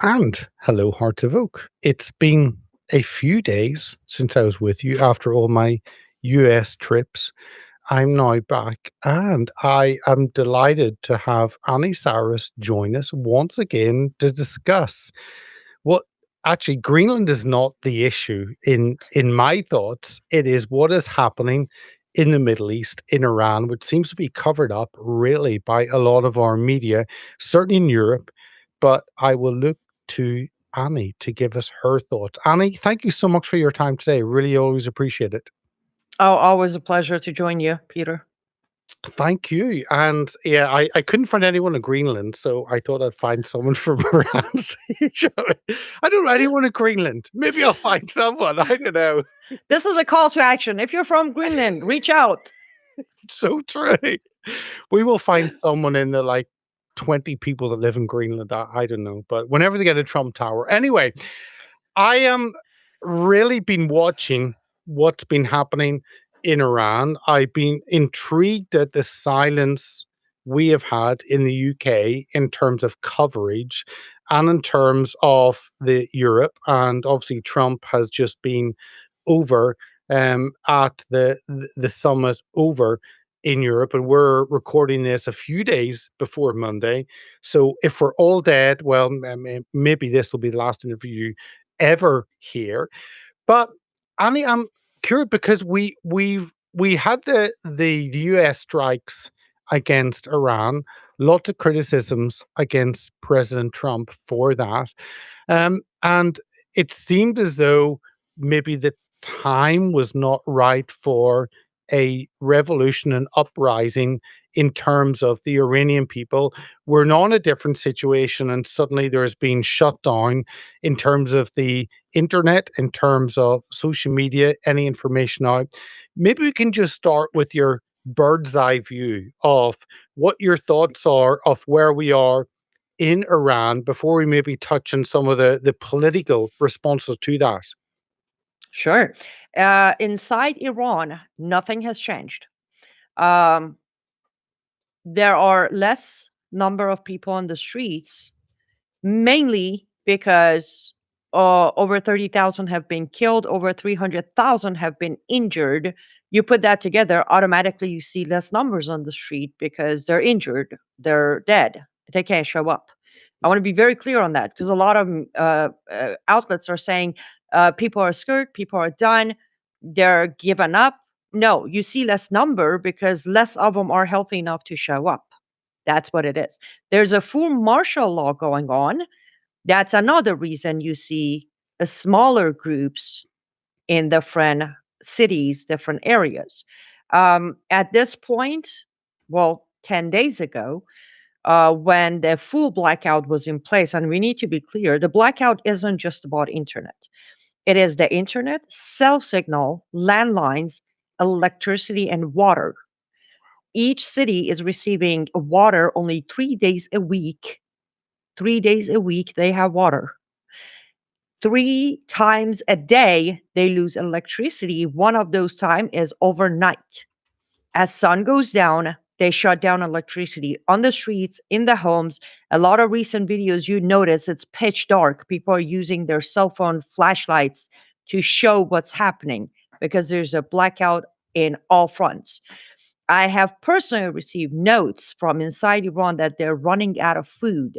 And hello, Hearts of Oak. It's been a few days since I was with you after all my US trips. I'm now back, and I am delighted to have Annie Cyrus join us once again to discuss what actually Greenland is not the issue in my thoughts. It is what is happening in the Middle East, in Iran, which seems to be covered up really by a lot of our media, certainly in Europe. But I will look to Annie to give us her thoughts. Annie, thank you so much for your time today. Really always appreciate it. Oh, always a pleasure to join you, Peter. Thank you. And yeah, I couldn't find anyone in Greenland, so I thought I'd find someone from around. I don't know anyone in Greenland. Maybe I'll find someone. I don't know. This is a call to action. If you're from Greenland, reach out. So true. We will find someone in the like 20 people that live in Greenland. I don't know. But whenever they get a Trump Tower. Anyway, I am really been watching what's been happening in Iran. I've been intrigued at the silence we have had in the UK in terms of coverage and in terms of the Europe. And obviously, Trump has just been over at the summit over in Europe, and we're recording this a few days before Monday. So if we're all dead, well, maybe this will be the last interview ever here. But Annie, I'm curious because we had the US strikes against Iran, lots of criticisms against President Trump for that. And it seemed as though maybe the time was not right for a revolution and uprising in terms of the Iranian people. We're now in a different situation, and suddenly there's been shut down in terms of the internet, in terms of social media, any information out. Maybe we can just start with your bird's eye view of what your thoughts are of where we are in Iran before we maybe touch on some of the political responses to that. Sure. Inside Iran, nothing has changed. Um, there are less number of people on the streets, mainly because over 30,000 have been killed, over 300,000 have been injured. You put that together, automatically you see less numbers on the street because they're injured, they're dead, they can't show up. I want to be very clear on that because a lot of outlets are saying people are scared, people are done, they're given up. No, you see less number because less of them are healthy enough to show up. That's what it is. There's a full martial law going on. That's another reason you see smaller groups in different cities, different areas. At this point, well, 10 days ago, when the full blackout was in place, and we need to be clear, the blackout isn't just about internet. It is the internet, cell signal, landlines, electricity, and water. Each city is receiving water only 3 days a week. 3 days a week, they have water. 3 times a day, they lose electricity. One of those time is overnight. As sun goes down, they shut down electricity on the streets, in the homes. A lot of recent videos, you notice it's pitch dark. People are using their cell phone flashlights to show what's happening because there's a blackout in all fronts. I have personally received notes from inside Iran that they're running out of food,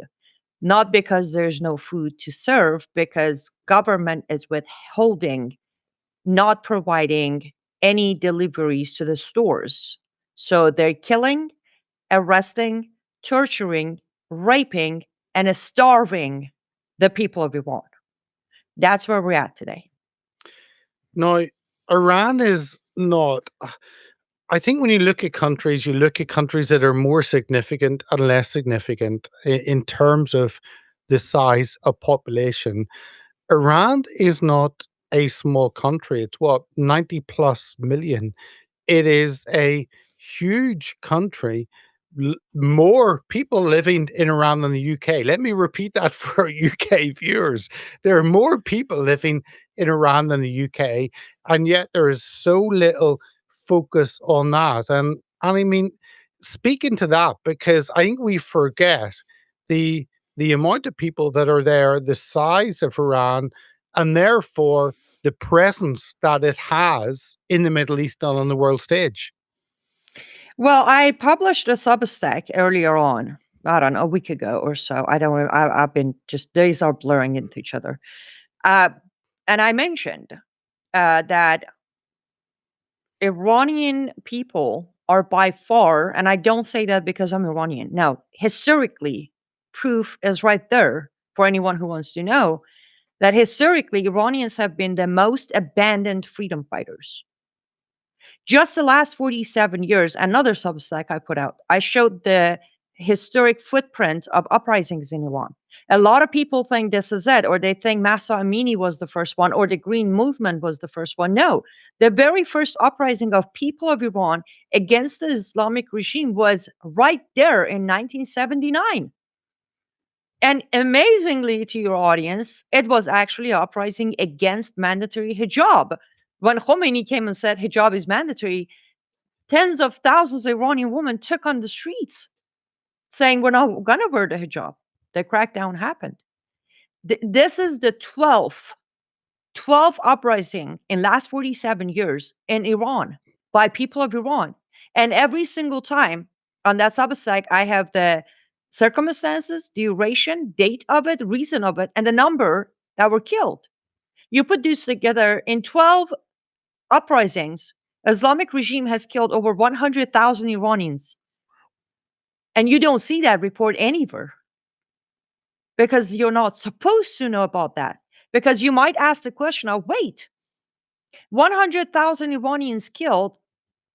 not because there's no food to serve, because government is withholding, not providing any deliveries to the stores. So they're killing, arresting, torturing, raping, and starving the people of Iran. That's where we're at today. Now, Iran is not. I think when you look at countries that are more significant and less significant in terms of the size of population. Iran is not a small country. It's what, 90 plus million. It is a huge country. More people living in Iran than the UK. Let me repeat that for our UK viewers. There are more people living in Iran than the UK, and yet there is so little focus on that. And I mean, speaking to that, because I think we forget the the amount of people that are there, the size of Iran, and therefore the presence that it has in the Middle East and on the world stage? Well, I published a Substack earlier on. I don't know, a week ago or so. I don't. I've been just days are blurring into each other. Uh, and I mentioned that Iranian people are by far, and I don't say that because I'm Iranian. No, historically, proof is right there for anyone who wants to know that historically Iranians have been the most abandoned freedom fighters. Just the last 47 years, another Substack I put out, I showed the historic footprint of uprisings in Iran. A lot of people think this is it, or they think Masa Amini was the first one, or the Green Movement was the first one. No, the very first uprising of people of Iran against the Islamic regime was right there in 1979. And amazingly to your audience, it was actually an uprising against mandatory hijab. When Khomeini came and said hijab is mandatory, tens of thousands of Iranian women took on the streets saying, we're not going to wear the hijab. The crackdown happened. This is the 12th uprising in last 47 years in Iran by people of Iran. And every single time on that Substack, I have the circumstances, duration, date of it, reason of it, and the number that were killed. You put these together in 12 uprisings, Islamic regime has killed over 100,000 Iranians. And you don't see that report anywhere because you're not supposed to know about that. Because you might ask the question of, wait, 100,000 Iranians killed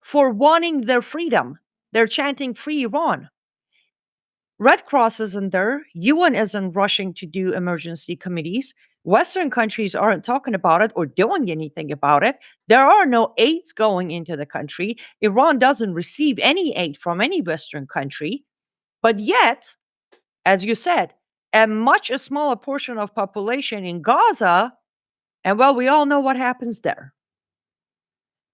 for wanting their freedom. They're chanting free Iran. Red Cross isn't there. UN isn't rushing to do emergency committees. Western countries aren't talking about it or doing anything about it. There are no aids going into the country. Iran doesn't receive any aid from any Western country. But yet, as you said, a smaller portion of population in Gaza, and well, we all know what happens there.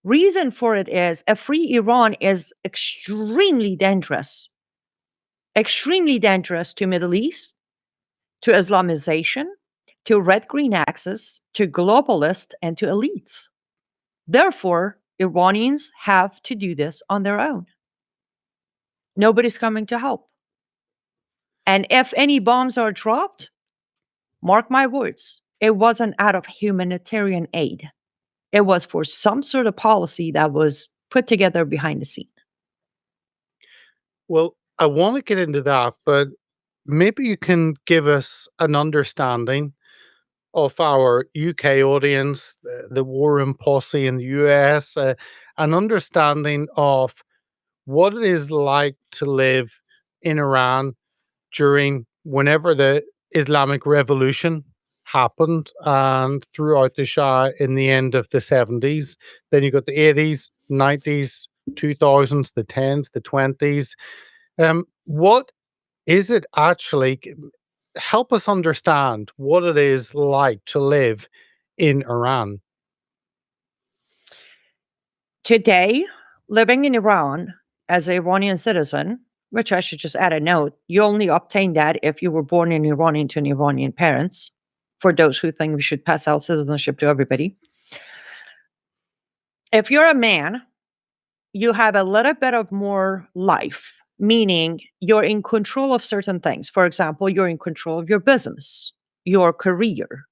Reason for it is a free Iran is extremely dangerous to Middle East, to Islamization, to red-green axis, to globalists, and to elites. Therefore, Iranians have to do this on their own. Nobody's coming to help. And if any bombs are dropped, mark my words, it wasn't out of humanitarian aid. It was for some sort of policy that was put together behind the scene. Well, I want to get into that, but maybe you can give us an understanding of our UK audience, the Warren Posse in the US, an understanding of what it is like to live in Iran during whenever the Islamic Revolution happened and throughout the Shah in the end of the 70s. Then you got the 80s, 90s, 2000s, the 10s, the 20s. What is it actually? Help us understand what it is like to live in Iran. Today, living in Iran as an Iranian citizen, which I should just add a note, you only obtain that if you were born in Iran into an Iranian parents, for those who think we should pass out citizenship to everybody. If you're a man, you have a little bit of more life, meaning you're in control of certain things. For example, you're in control of your business, your career.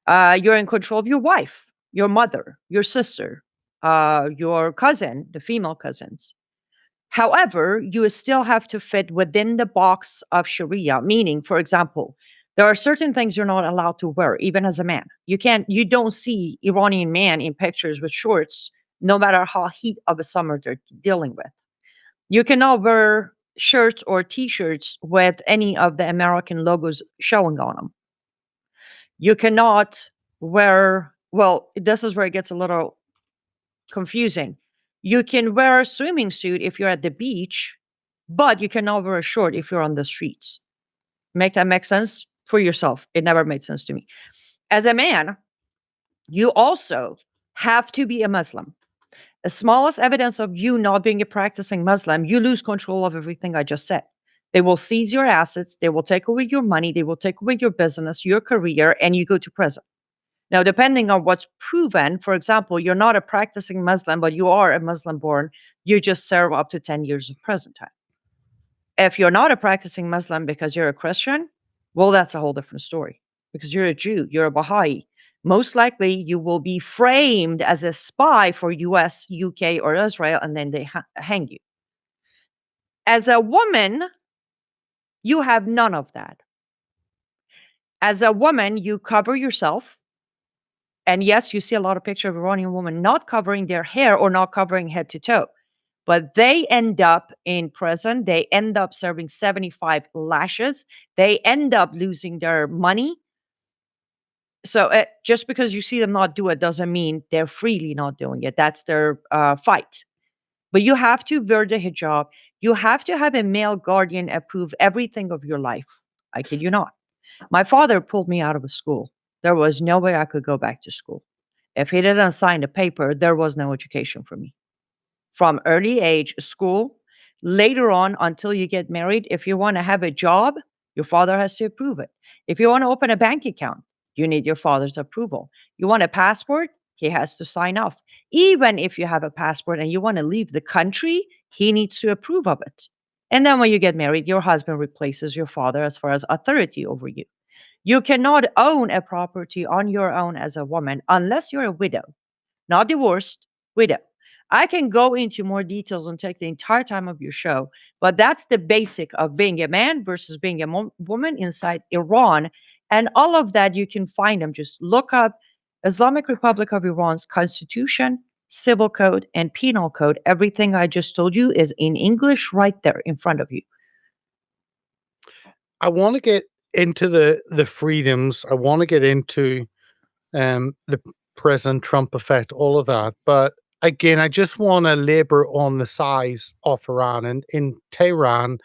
You're in control of your wife, your mother, your sister, your cousin, the female cousins. However, you still have to fit within the box of Sharia, meaning, for example, there are certain things you're not allowed to wear, even as a man. You don't see Iranian man in pictures with shorts, no matter how heat of a summer they're dealing with. You cannot wear shirts or t-shirts with any of the American logos showing on them. You cannot wear, well, this is where it gets a little confusing. You can wear a swimming suit if you're at the beach, but you cannot wear a short if you're on the streets. Make that make sense for yourself? It never made sense to me. As a man, you also have to be a Muslim. The smallest evidence of you not being a practicing Muslim, you lose control of everything I just said. They will seize your assets, they will take away your money, they will take away your business, your career, and you go to prison. Now, depending on what's proven, for example, you're not a practicing Muslim, but you are a Muslim born, you just serve up to 10 years of prison time. If you're not a practicing Muslim because you're a Christian, well, that's a whole different story because you're a Jew, you're a Baha'i. Most likely, you will be framed as a spy for US, UK, or Israel, and then they hang you. As a woman, you have none of that. As a woman, you cover yourself. And yes, you see a lot of pictures of Iranian women not covering their hair or not covering head to toe, but they end up in prison. They end up serving 75 lashes. They end up losing their money. So just because you see them not do it doesn't mean they're freely not doing it. That's their fight. But you have to wear the hijab. You have to have a male guardian approve everything of your life. I kid you not. My father pulled me out of a school. There was no way I could go back to school. If he didn't sign the paper, there was no education for me. From early age, school, later on until you get married, if you want to have a job, your father has to approve it. If you want to open a bank account, you need your father's approval. You want a passport, he has to sign off. Even if you have a passport and you want to leave the country, he needs to approve of it. And then when you get married, your husband replaces your father as far as authority over you. You cannot own a property on your own as a woman unless you're a widow, not divorced, widow. I can go into more details and take the entire time of your show, but that's the basic of being a man versus being a woman inside Iran. And all of that you can find them. Just look up Islamic Republic of Iran's constitution, civil code, and penal code. Everything I just told you is in English right there in front of you. I wanna get into the freedoms. I wanna get into, the President Trump effect, all of that, but again, I just wanna labor on the size of Iran. And in Tehran,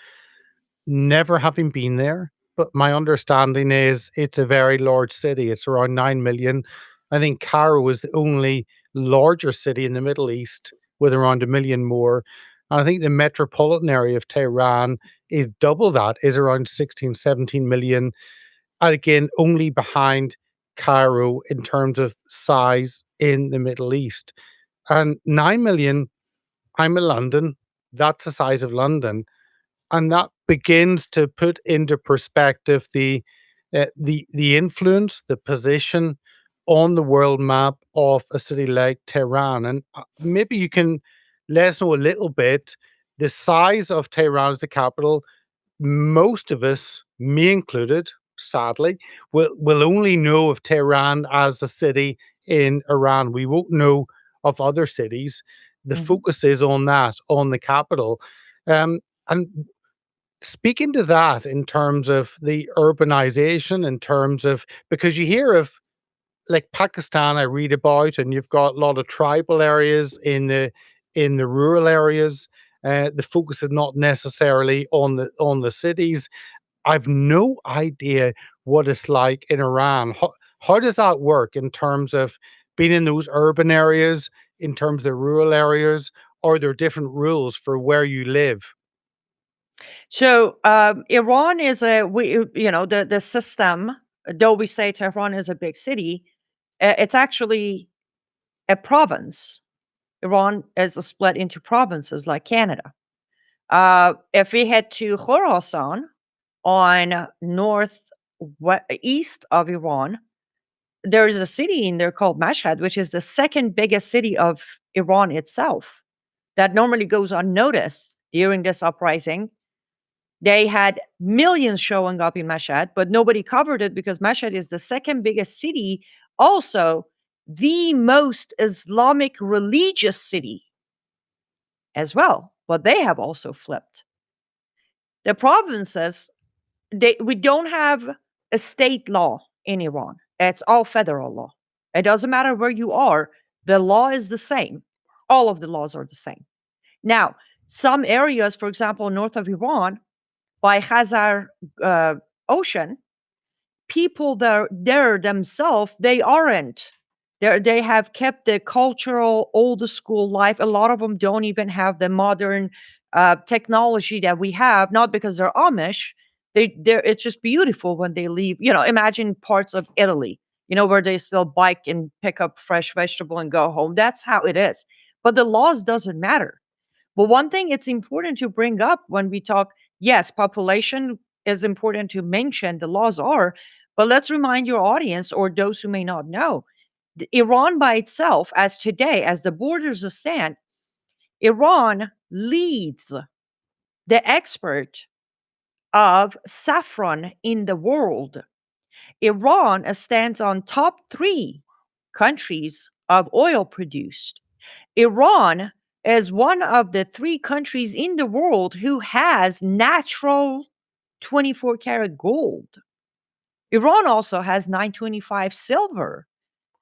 never having been there, but my understanding is it's a very large city. It's around 9,000,000. I think Cairo is the only larger city in the Middle East with around 1,000,000 more. And I think the metropolitan area of Tehran is double that, is around 16, 17,000,000. And again, only behind Cairo in terms of size in the Middle East. And 9,000,000, I'm in London, that's the size of London. And that begins to put into perspective the influence, the position on the world map of a city like Tehran. And maybe you can let us know a little bit the size of Tehran as the capital. Most of us, me included, sadly, will only know of Tehran as a city in Iran. We won't know of other cities. The Mhm. focus is on that, on the capital. And speaking to that in terms of the urbanization, in terms of because you hear of like Pakistan, I read about, and you've got a lot of tribal areas in the rural areas. The focus is not necessarily on the cities. I've no idea what it's like in Iran. How does that work in terms of being in those urban areas, in terms of the rural areas? Are there different rules for where you live? So Iran is the system. Though we say Tehran is a big city, it's actually a province. Iran is split into provinces like Canada. If we head to Khorasan on east of Iran, there is a city in there called Mashhad, which is the second biggest city of Iran itself. That normally goes unnoticed during this uprising. They had millions showing up in Mashhad, but nobody covered it because Mashhad is the second biggest city, also the most Islamic religious city as well. But they have also flipped. The provinces, we don't have a state law in Iran. It's all federal law. It doesn't matter where you are, the law is the same. All of the laws are the same. Now, some areas, for example, north of Iran, by Khazar uh, Ocean, people there themselves, they aren't. They have kept the cultural old school life. A lot of them don't even have the modern technology that we have, not because they're Amish. It's just beautiful when they leave. Imagine parts of Italy, where they still bike and pick up fresh vegetable and go home. That's how it is. But the laws doesn't matter. But one thing it's important to bring up when we talk, yes, population is important to mention, the laws are, but let's remind your audience or those who may not know, Iran by itself, as today, as the borders stand, Iran leads the export of saffron in the world. Iran stands on top three countries of oil produced. Iran is one of the three countries in the world who has natural 24 karat gold. Iran also has 925 silver,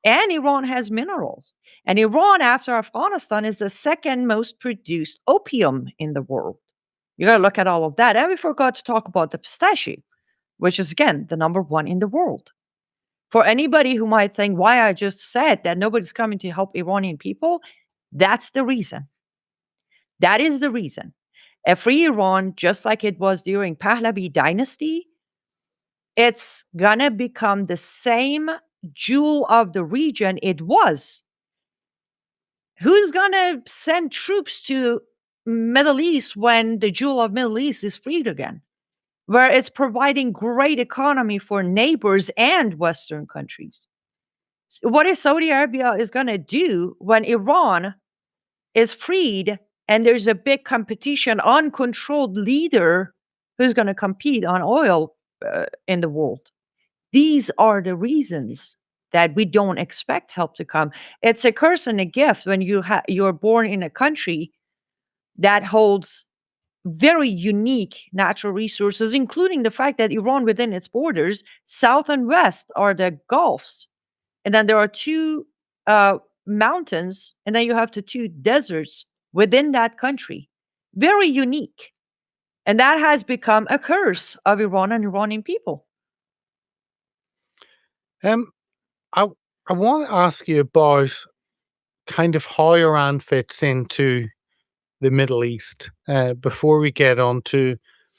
and Iran has minerals. And Iran, after Afghanistan, is the second most produced opium in the world. You got to look at all of that. And we forgot to talk about the pistachio, which is again the number one in the world. For anybody who might think why I just said that nobody's coming to help Iranian people, that's the reason. That is the reason. A free Iran, just like it was during Pahlavi dynasty, it's gonna become the same jewel of the region it was. Who's gonna send troops to Middle East when the jewel of Middle East is freed again? Where it's providing great economy for neighbors and Western countries. What is Saudi Arabia is gonna do when Iran is freed and there's a big competition, uncontrolled leader who's going to compete on oil in the world? These are the reasons that we don't expect help to come. It's a curse and a gift when you're born in a country that holds very unique natural resources, including the fact that Iran within its borders, south and west, are the Gulfs. And then there are two mountains, and then you have the two deserts within that country. Very unique. And that has become a curse of Iran and Iranian people. Um, I I want to ask you about kind of how Iran fits into the Middle East before we get on to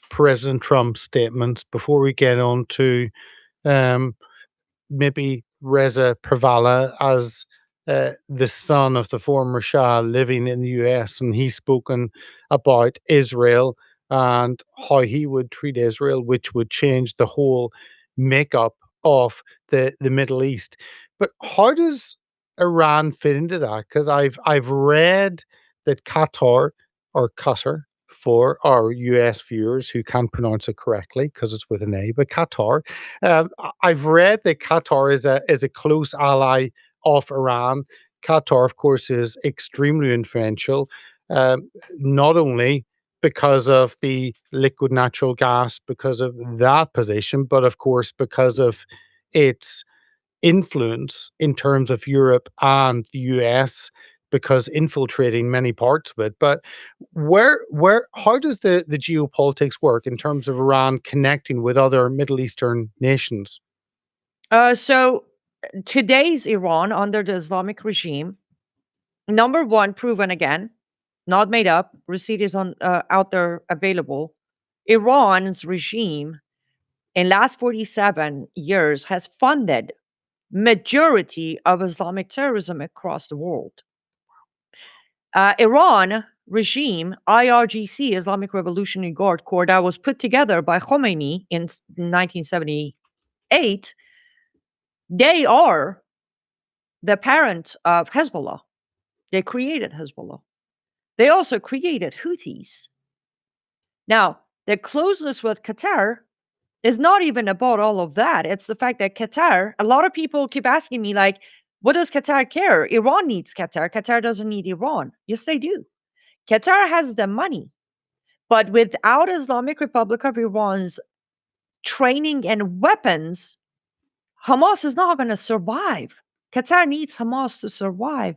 President Trump's statements, before we get on to um, maybe Reza Pahlavi as the son of the former Shah living in the US, and he's spoken about Israel and how he would treat Israel, which would change the whole makeup of the Middle East. But how does Iran fit into that? Because I've read that Qatar or Qatar for our US viewers who can't pronounce it correctly because it's with an A, but Qatar I've read that Qatar is a close ally of Iran. Qatar, of course, is extremely influential, not only because of the liquid natural gas, because of that position, but of course because of its influence in terms of Europe and the US because infiltrating many parts of it. But how does the geopolitics work in terms of Iran connecting with other Middle Eastern nations? So today's Iran under the Islamic regime, number one, proven again, not made up, receipt is on out there available. Iran's regime in last 47 years has funded majority of Islamic terrorism across the world. Iran regime, IRGC, Islamic Revolutionary Guard Corps, that was put together by Khomeini in 1978, they are the parent of Hezbollah. They created Hezbollah. They also created Houthis. Now, the closeness with Qatar is not even about all of that. It's the fact that Qatar, a lot of people keep asking me, like, what does Qatar care? Iran needs Qatar. Qatar doesn't need Iran. Yes, they do. Qatar has the money, but without Islamic Republic of Iran's training and weapons, Hamas is not going to survive. Qatar needs Hamas to survive.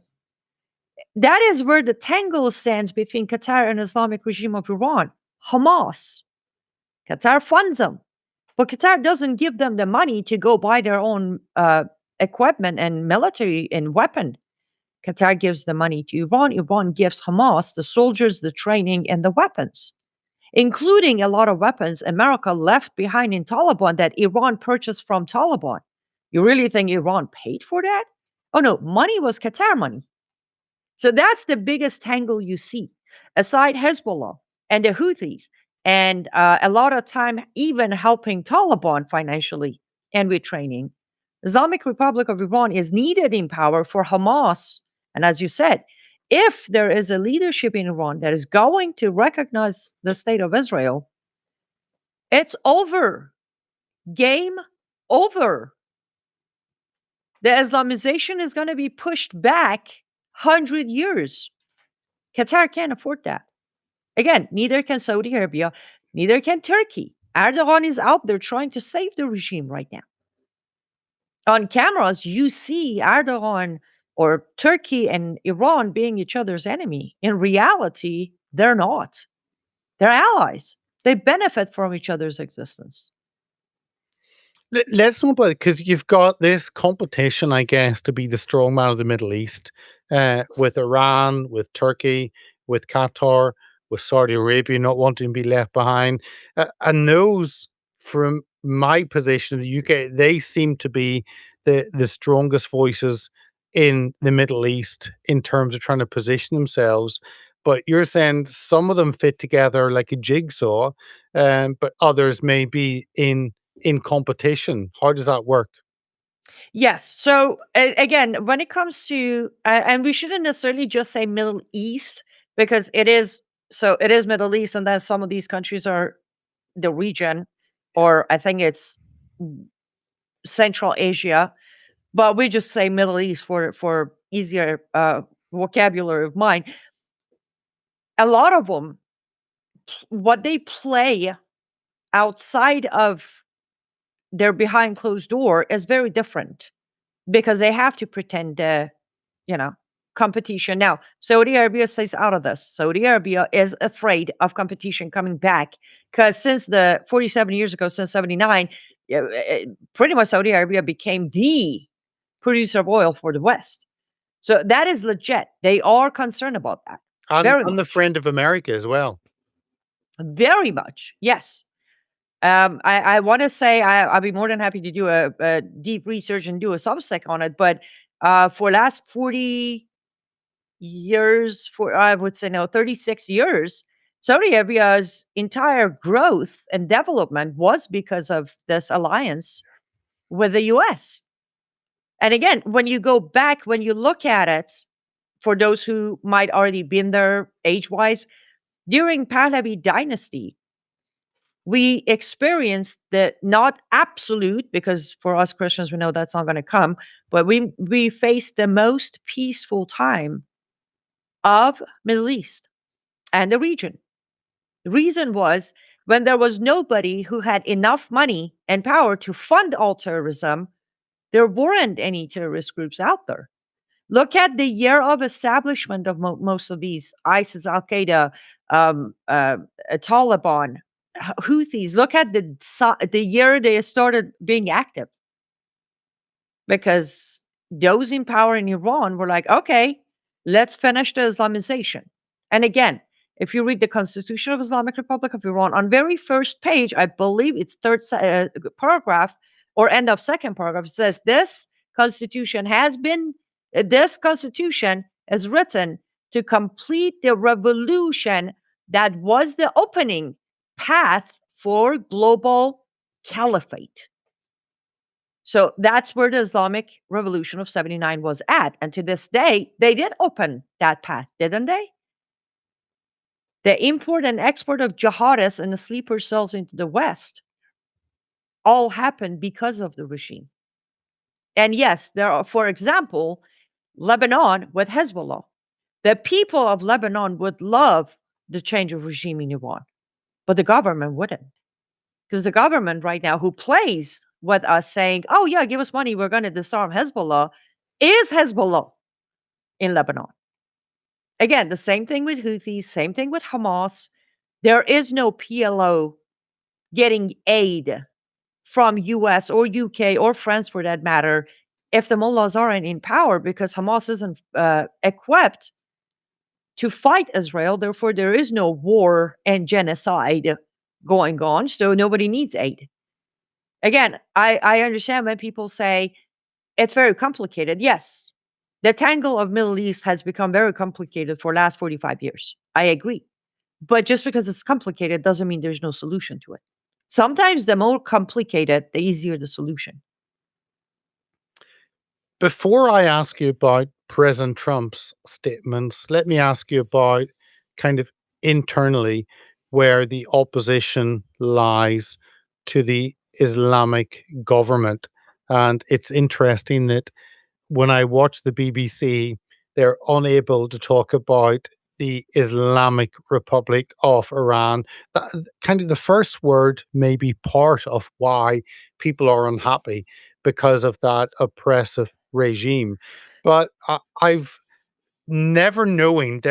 That is where the tangle stands between Qatar and Islamic regime of Iran. Hamas. Qatar funds them, but Qatar doesn't give them the money to go buy their own equipment and military and weapon. Qatar gives the money to Iran. Iran gives Hamas the soldiers, the training, and the weapons, including a lot of weapons America left behind in Taliban that Iran purchased from Taliban. You really think Iran paid for that? Oh no, money was Qatar money. So that's the biggest tangle you see, aside Hezbollah and the Houthis, and a lot of time even helping Taliban financially and with training. Islamic Republic of Iran is needed in power for Hamas. And as you said, if there is a leadership in Iran that is going to recognize the state of Israel, it's over. Game over. The Islamization is going to be pushed back 100 years. Qatar can't afford that. Again, neither can Saudi Arabia, neither can Turkey. Erdogan is out there trying to save the regime right now. On cameras, you see Erdogan or Turkey and Iran being each other's enemy. In reality, they're not. They're allies. They benefit from each other's existence. Let's know about it because you've got this competition, I guess, to be the strongman of the Middle East, with Iran, with Turkey, with Qatar, with Saudi Arabia not wanting to be left behind. And those, from my position in the UK, they seem to be the strongest voices in the Middle East in terms of trying to position themselves. But you're saying some of them fit together like a jigsaw, but others may be in competition. How does that work? Yes. So again, when it comes to, and we shouldn't necessarily just say Middle East because it is, so it is Middle East, and then some of these countries are the region, or I think it's Central Asia, but we just say Middle East for easier vocabulary of mine. A lot of them, what they play outside of their behind closed door is very different because they have to pretend, you know, competition. Now, Saudi Arabia stays out of this. Saudi Arabia is afraid of competition coming back because since the 47 years ago, since 79, pretty much Saudi Arabia became the producer of oil for the West. So that is legit. They are concerned about that. And Very the much. friend of America as well. Very much. Yes. I want to say I'll be more than happy to do a deep research and do a substack on it. But for last 40 years, for I would say no, 36 years, Saudi Arabia's entire growth and development was because of this alliance with the US. And again, when you go back, when you look at it, for those who might already been there age-wise, during Pahlavi dynasty, we experienced the not absolute, because for us Christians we know that's not going to come, but we faced the most peaceful time of Middle East and the region. The reason was when there was nobody who had enough money and power to fund all terrorism, there weren't any terrorist groups out there. Look at the year of establishment of most of these: ISIS, Al Qaeda, Taliban, Houthis. Look at the year they started being active, because those in power in Iran were like, okay, let's finish the Islamization. And again, if you read the Constitution of Islamic Republic of Iran, on very first page, I believe it's paragraph or end of second paragraph, it says this constitution has been, this constitution is written to complete the revolution that was the opening path for global caliphate. So that's where the Islamic Revolution of 79 was at. And to this day, they did open that path, didn't they? The import and export of jihadists and the sleeper cells into the West all happened because of the regime. And yes, there are, for example, Lebanon with Hezbollah. The people of Lebanon would love the change of regime in Iran, but the government wouldn't. Because the government right now, who plays with us saying, oh, yeah, give us money, we're going to disarm Hezbollah, is Hezbollah in Lebanon. Again, the same thing with Houthis, same thing with Hamas. There is no PLO getting aid from US or UK or France for that matter if the mullahs aren't in power because Hamas isn't equipped to fight Israel. Therefore, there is no war and genocide going on. So nobody needs aid. Again, I understand when people say it's very complicated. Yes, the tangle of Middle East has become very complicated for last 45 years. I agree. But just because it's complicated doesn't mean there's no solution to it. Sometimes the more complicated, the easier the solution. Before I ask you about President Trump's statements, let me ask you about kind of internally where the opposition lies to the Islamic government. And it's interesting that when I watch the BBC, they're unable to talk about the Islamic Republic of Iran. Kind of the first word may be part of why people are unhappy because of that oppressive regime. But I've never knowing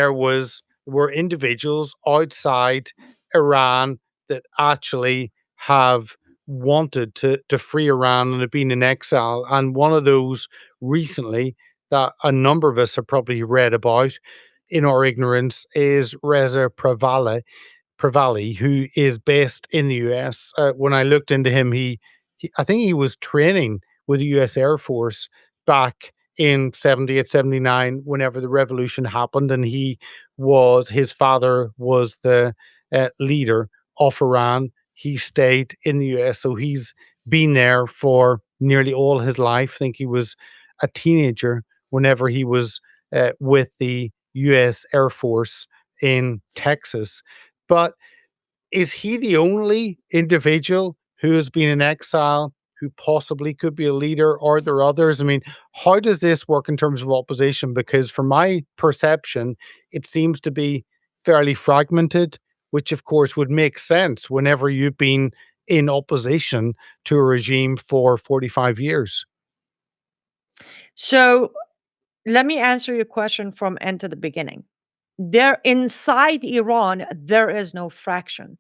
were individuals outside Iran that actually have wanted to free Iran and have been in exile. And one of those recently that a number of us have probably read about in our ignorance is Reza Pravali, who is based in the US. When I looked into him, I think he was training with the US Air Force back in 78, 79, whenever the revolution happened. And his father was the leader of Iran. He stayed in the US. So he's been there for nearly all his life. I think he was a teenager whenever he was with the US Air Force in Texas. But is he the only individual who has been in exile who possibly could be a leader? Are there others? I mean, how does this work in terms of opposition? Because from my perception, it seems to be fairly fragmented, which of course would make sense whenever you've been in opposition to a regime for 45 years. So let me answer your question from end to the beginning. There inside Iran, there is no fraction.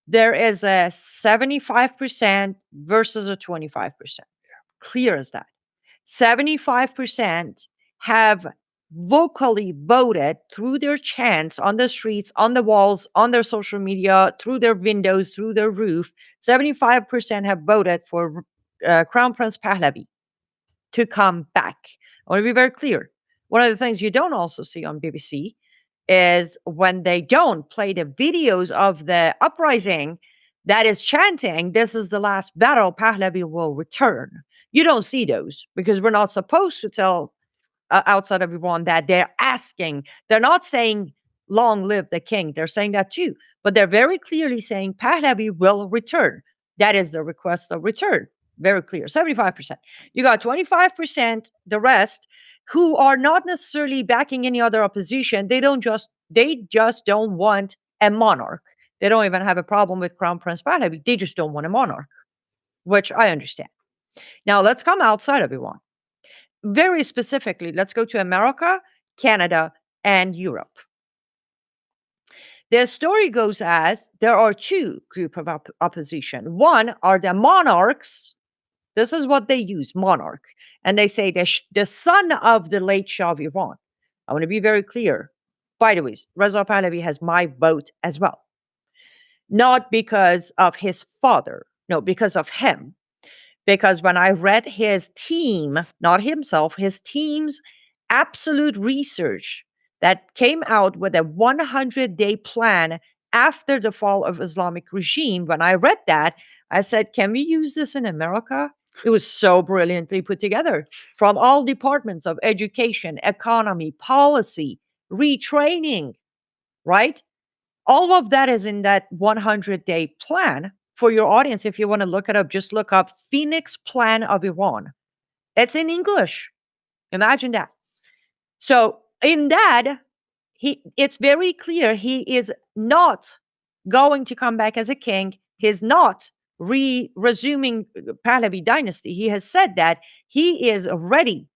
There is a 75% versus a 25%. Clear as that. 75% have vocally voted through their chants on the streets, on the walls, on their social media, through their windows, through their roof. 75% have voted for Crown Prince Pahlavi to come back. I want to be very clear. One of the things you don't also see on BBC is when they don't play the videos of the uprising that is chanting, "This is the last battle, Pahlavi will return." You don't see those because we're not supposed to tell outside of Iran that they're asking. They're not saying, "Long live the king." They're saying that too. But they're very clearly saying, "Pahlavi will return." That is the request of return. Very clear. 75%. You got 25%, the rest, who are not necessarily backing any other opposition. They just don't want a monarch. They don't even have a problem with Crown Prince Pahlavi. They just don't want a monarch, which I understand. Now let's come outside of Iran. Very specifically, let's go to America, Canada, and Europe. The story goes as there are two groups of opposition. One are the monarchs. This is what they use, monarch. And they say the son of the late Shah of Iran. I want to be very clear. By the way, Reza Pahlavi has my vote as well. Not because of his father, no, because of him. Because when I read his team, not himself, his team's absolute research that came out with a 100-day plan after the fall of Islamic regime, when I read that, I said, can we use this in America? It was so brilliantly put together from all departments of education, economy, policy, retraining, right? All of that is in that 100-day plan. For your audience, if you want to look it up, just look up Phoenix Plan of Iran. It's in English. Imagine that. So in that, it's very clear he is not going to come back as a king. He's not resuming Pahlavi dynasty. He has said that he is ready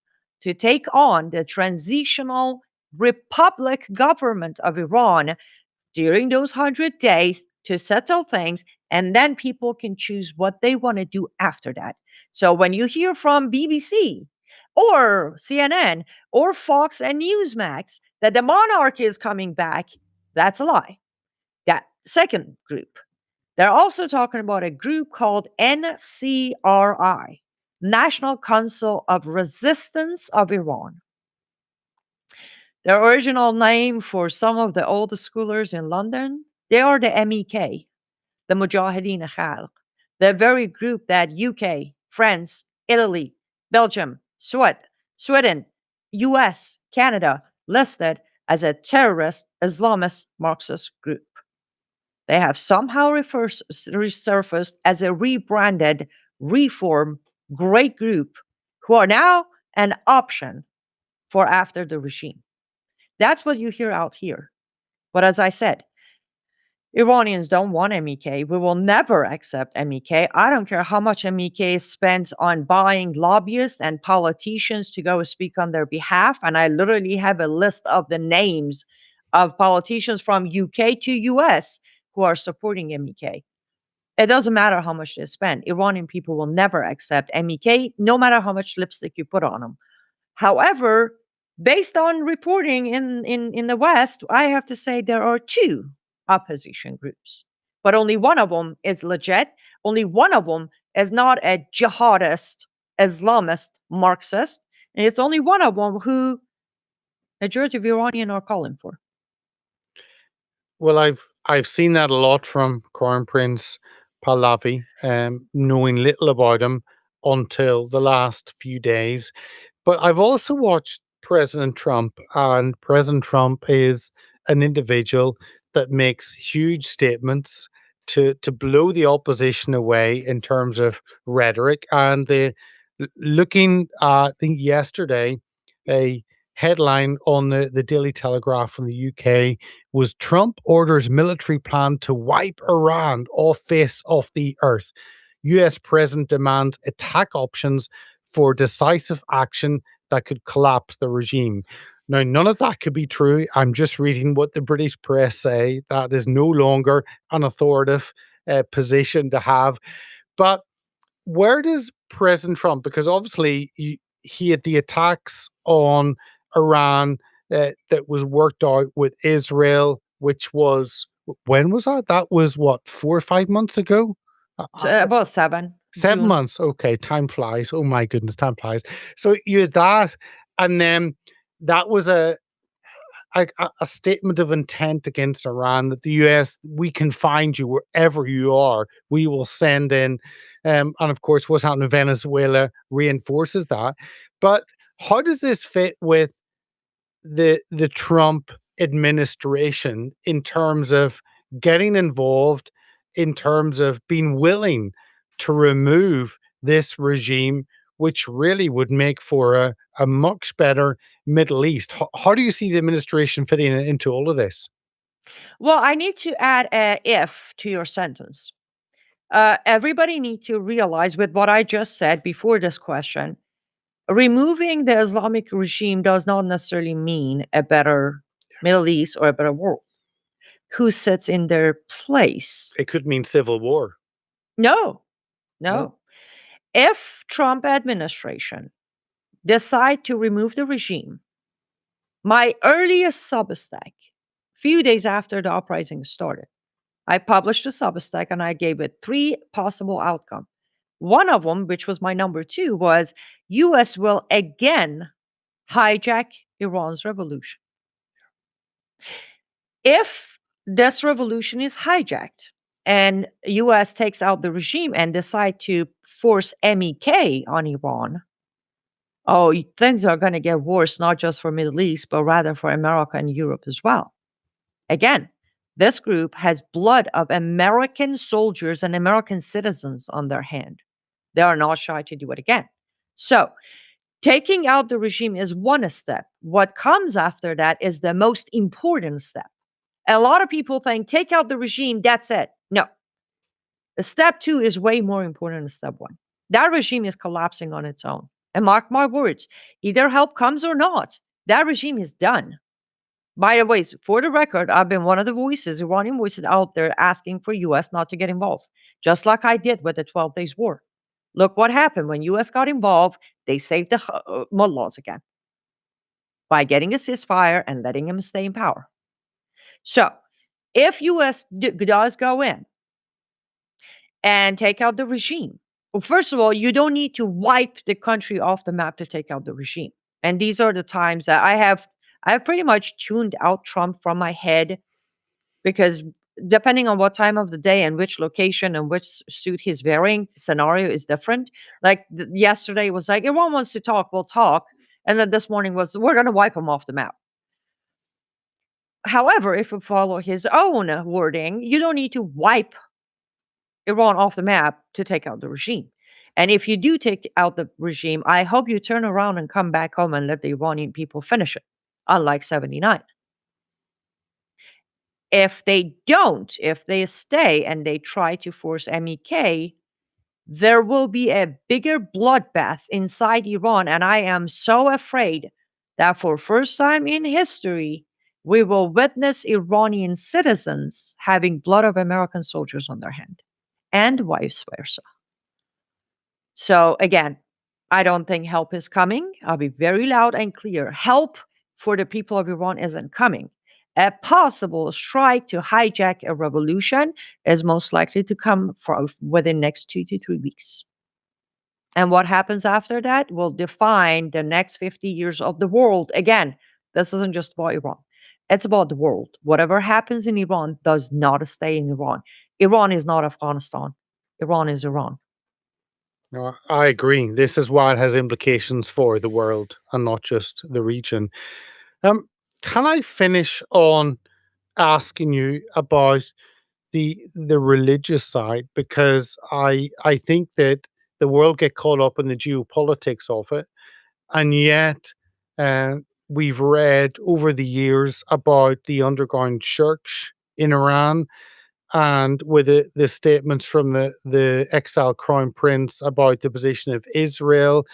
to take on the transitional republic government of Iran during those 100 days to settle things And then people can choose what they want to do after that. So when you hear from BBC or CNN or Fox and Newsmax that the monarchy is coming back, that's a lie. That second group. They're also talking about a group called NCRI, National Council of Resistance of Iran. The original name for some of the oldest schoolers in London, they are the MEK, the Mujahideen Khalq, the very group that UK, France, Italy, Belgium, Sweden, US, Canada listed as a terrorist Islamist Marxist group. They have somehow resurfaced as a rebranded, reform, great group who are now an option for after the regime. That's what you hear out here. But as I said, Iranians don't want MEK. We will never accept MEK. I don't care how much MEK is spent on buying lobbyists and politicians to go speak on their behalf. And I literally have a list of the names of politicians from UK to US who are supporting MEK. It doesn't matter how much they spend. Iranian people will never accept MEK, no matter how much lipstick you put on them. However, based on reporting in the West, I have to say there are two opposition groups, but only one of them is legit. Only one of them is not a jihadist, Islamist, Marxist. And it's only one of them who majority of Iranian are calling for. Well, I've seen that a lot from Crown Prince Pahlavi, knowing little about him until the last few days. But I've also watched President Trump, and President Trump is an individual that makes huge statements to blow the opposition away in terms of rhetoric. And looking at, I think yesterday, a headline on the Daily Telegraph from the UK was Trump orders military plan to wipe Iran off face of the earth. US president demands attack options for decisive action that could collapse the regime. Now, none of that could be true. I'm just reading what the British press say. That is no longer an authoritative position to have. But where does President Trump, because obviously he had the attacks on Iran that was worked out with Israel, which was, when was that? That was what, 4 or 5 months ago? So about 7 7 June. months, okay, time flies. Oh my goodness, time flies. So you had that, and then that was a statement of intent against Iran that the US, we can find you wherever you are. We will send in, and of course, what's happening in Venezuela reinforces that. But how does this fit with the Trump administration in terms of getting involved, in terms of being willing to remove this regime, which really would make for a much better Middle East? How do you see the administration fitting into all of this? Well, I need to add a if to your sentence. Everybody need to realize with what I just said before this question, removing the Islamic regime does not necessarily mean a better Middle East or a better world. Who sits in their place? It could mean civil war. No, No, no. If Trump administration decide to remove the regime, my earliest Substack, few days after the uprising started, I published a Substack and I gave it three possible outcomes. One of them, which was my number two, was US will again hijack Iran's revolution. If this revolution is hijacked and US takes out the regime and decide to force MEK on Iran, oh, things are going to get worse, not just for Middle East, but rather for America and Europe as well. Again, this group has blood of American soldiers and American citizens on their hand. They are not shy to do it again. So, taking out the regime is one step. What comes after that is the most important step. A lot of people think take out the regime, that's it. No. Step two is way more important than step one. That regime is collapsing on its own. And mark my words, either help comes or not, that regime is done. By the way, for the record, I've been one of the voices, Iranian voices out there asking for US not to get involved, just like I did with the 12 Days War. Look what happened when US got involved. They saved the mullahs again by getting a ceasefire and letting him stay in power. So, if US does go in and take out the regime, well, first of all, you don't need to wipe the country off the map to take out the regime. And these are the times that I have pretty much tuned out Trump from my head, because depending on what time of the day and which location and which suit he's wearing, scenario is different. Like yesterday was like, Iran wants to talk, we'll talk. And then this morning was, we're going to wipe him off the map. However, if you follow his own wording, you don't need to wipe Iran off the map to take out the regime. And if you do take out the regime, I hope you turn around and come back home and let the Iranian people finish it, unlike 79. If they don't, if they stay and they try to force MEK, there will be a bigger bloodbath inside Iran. And I am so afraid that for first time in history, we will witness Iranian citizens having blood of American soldiers on their hand, and vice versa. So again, I don't think help is coming. I'll be very loud and clear. Help for the people of Iran isn't coming. A possible strike to hijack a revolution is most likely to come within next 2 to 3 weeks. And what happens after that will define the next 50 years of the world. Again, this isn't just about Iran. It's about the world. Whatever happens in Iran does not stay in Iran. Iran is not Afghanistan. Iran is Iran. No, I agree. This is why it has implications for the world and not just the region. Um, can I finish on asking you about the religious side? Because I think that the world get caught up in the geopolitics of it, and yet uh, we've read over the years about the underground church in Iran, and with the statements from the exiled crown prince about the position of Israel.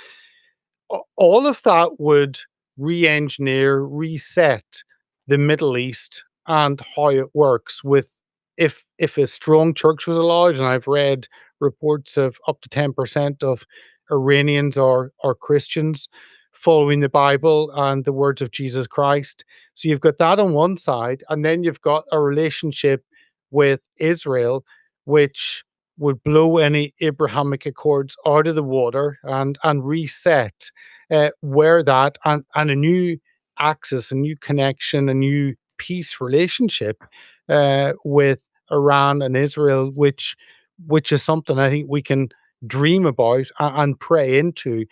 All of that would re-engineer, reset the Middle East and how it works with, if a strong church was allowed, and I've read reports of up to 10% of Iranians are Christians following the Bible and the words of Jesus Christ. So you've got that on one side, and then you've got a relationship with Israel, which would blow any Abrahamic Accords out of the water and reset where that and a new axis, a new connection, a new peace relationship with Iran and Israel, which is something I think we can dream about and pray into.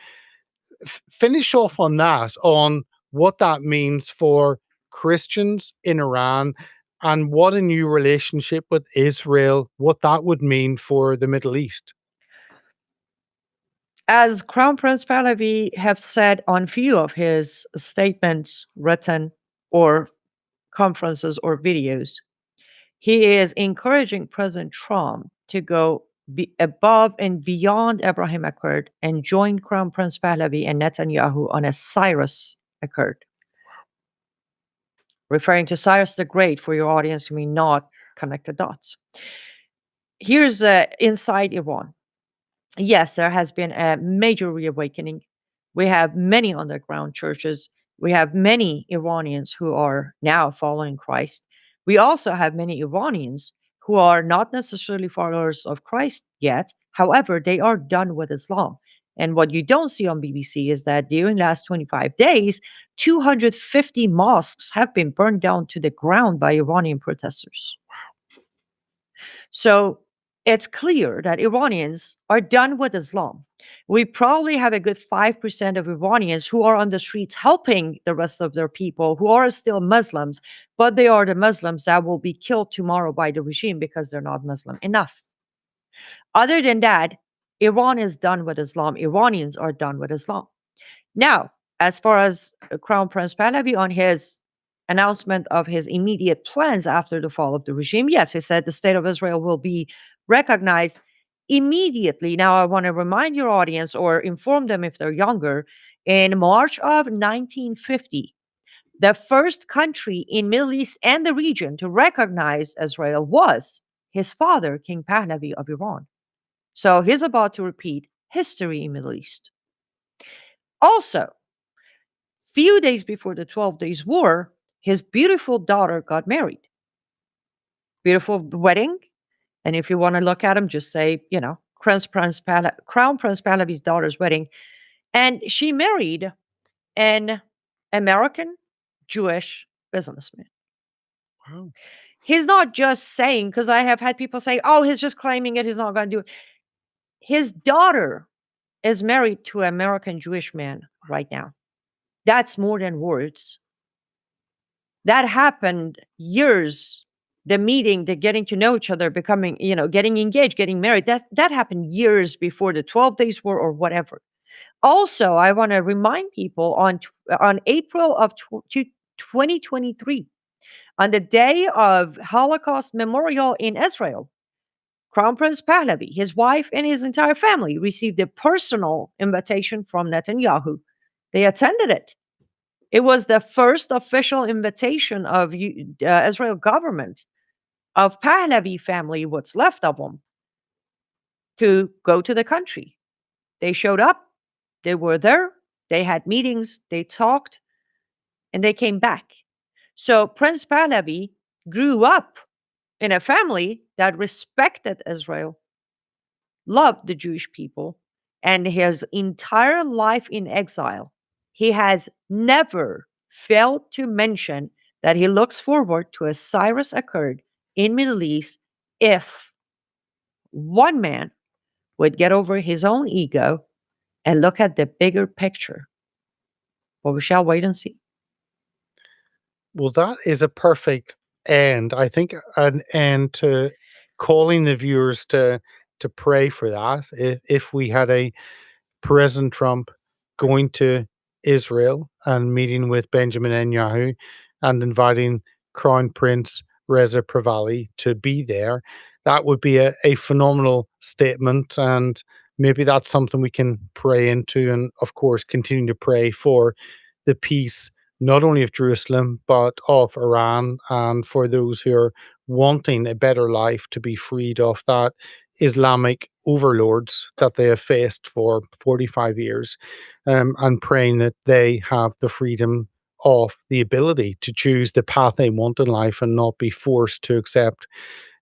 Finish off on that, on what that means for Christians in Iran, and what a new relationship with Israel, what that would mean for the Middle East. As Crown Prince Pahlavi have said on few of his statements, written or conferences or videos, he is encouraging President Trump to go above and beyond Abraham Accord and join Crown Prince Pahlavi and Netanyahu on a Cyrus Accord, referring to Cyrus the Great for your audience who may not connect the dots. Here's inside Iran. Yes, there has been a major reawakening. We have many underground churches. We have many Iranians who are now following Christ. We also have many Iranians who are not necessarily followers of Christ yet. However, they are done with Islam. And what you don't see on BBC is that during the last 25 days, 250 mosques have been burned down to the ground by Iranian protesters. So it's clear that Iranians are done with Islam. We probably have a good 5% of Iranians who are on the streets helping the rest of their people who are still Muslims, but they are the Muslims that will be killed tomorrow by the regime because they're not Muslim enough. Other than that, Iran is done with Islam. Iranians are done with Islam. Now, as far as Crown Prince Pahlavi on his announcement of his immediate plans after the fall of the regime, yes, he said the state of Israel will be recognized immediately. Now, I want to remind your audience or inform them if they're younger. In March of 1950, The first country in Middle East and the region to recognize Israel was his father, King Pahlavi of Iran. So he's about to repeat history in Middle East. Also, few days before the 12 Days War, his beautiful daughter got married. Beautiful wedding. And if you want to look at him, just say, Crown Prince Pahlavi's daughter's wedding. And she married an American Jewish businessman. Wow. He's not just saying, because I have had people say, oh, he's just claiming it, he's not going to do it. His daughter is married to an American Jewish man right now. That's more than words. That happened years. The meeting, the getting to know each other, becoming, getting engaged, getting married, that happened years before the 12 Days War or whatever. Also, I want to remind people on April of 2023, on the day of Holocaust Memorial in Israel, Crown Prince Pahlavi, his wife, and his entire family received a personal invitation from Netanyahu. They attended it. It was the first official invitation of Israel government of Pahlavi family, what's left of them, to go to the country. They showed up. They were there. They had meetings. They talked, and they came back. So Prince Pahlavi grew up in a family that respected Israel, loved the Jewish people, and his entire life in exile, he has never failed to mention that he looks forward to a Cyrus occurred in Middle East if one man would get over his own ego and look at the bigger picture. But we shall wait and see. Well, that is a perfect end. I think an end to calling the viewers to pray for that. If we had a President Trump going to Israel and meeting with Benjamin Netanyahu and inviting Crown Prince Reza Pahlavi to be there, that would be a phenomenal statement. And maybe that's something we can pray into. And of course, continue to pray for the peace, not only of Jerusalem, but of Iran, and for those who are wanting a better life to be freed of that Islamic overlords that they have faced for 45 years, and praying that they have the freedom of the ability to choose the path they want in life and not be forced to accept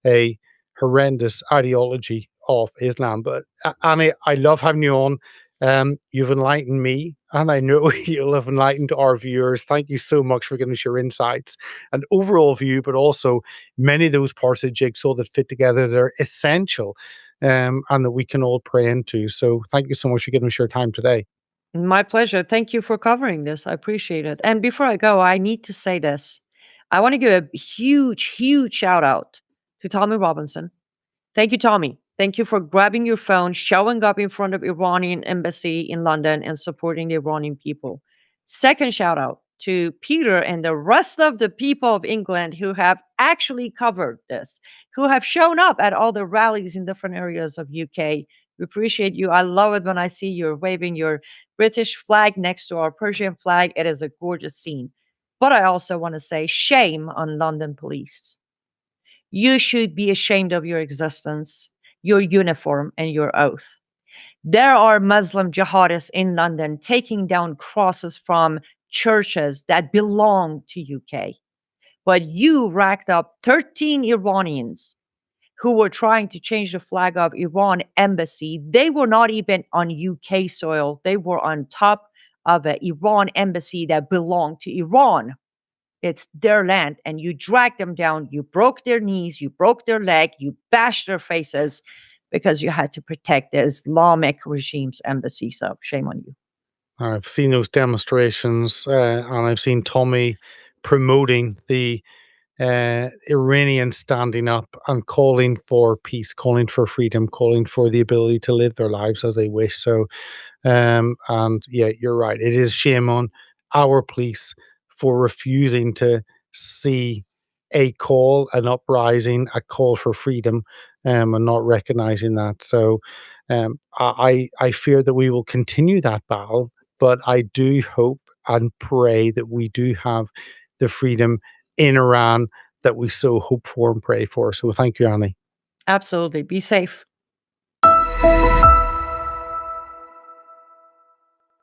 a horrendous ideology of Islam. But Annie, I love having you on. You've enlightened me, and I know you'll have enlightened our viewers. Thank you so much for giving us your insights and overall view, but also many of those parts of the jigsaw that fit together that are essential, and that we can all pray into. So thank you so much for giving us your time today. My pleasure. Thank you for covering this. I appreciate it. And before I go, I need to say this. I want to give a huge, huge shout out to Tommy Robinson. Thank you, Tommy. Thank you for grabbing your phone, showing up in front of Iranian embassy in London and supporting the Iranian people. Second shout out to Peter and the rest of the people of England who have actually covered this, who have shown up at all the rallies in different areas of UK. We appreciate you. I love it when I see you're waving your British flag next to our Persian flag. It is a gorgeous scene. But I also want to say shame on London police. You should be ashamed of your existence, your uniform, and your oath. There are Muslim jihadists in London taking down crosses from churches that belong to UK. But you racked up 13 Iranians who were trying to change the flag of Iran embassy. They were not even on UK soil. They were on top of an Iran embassy that belonged to Iran. It's their land, and you dragged them down. You broke their knees, you broke their leg, you bashed their faces because you had to protect the Islamic regime's embassy. So shame on you. I've seen those demonstrations, and I've seen Tommy promoting the Iranians standing up and calling for peace, calling for freedom, calling for the ability to live their lives as they wish. So, and yeah, you're right. It is shame on our police for refusing to see a call, an uprising, a call for freedom, and not recognizing that. So, I fear that we will continue that battle, but I do hope and pray that we do have the freedom in Iran that we so hope for and pray for. So thank you, Annie. Absolutely. Be safe.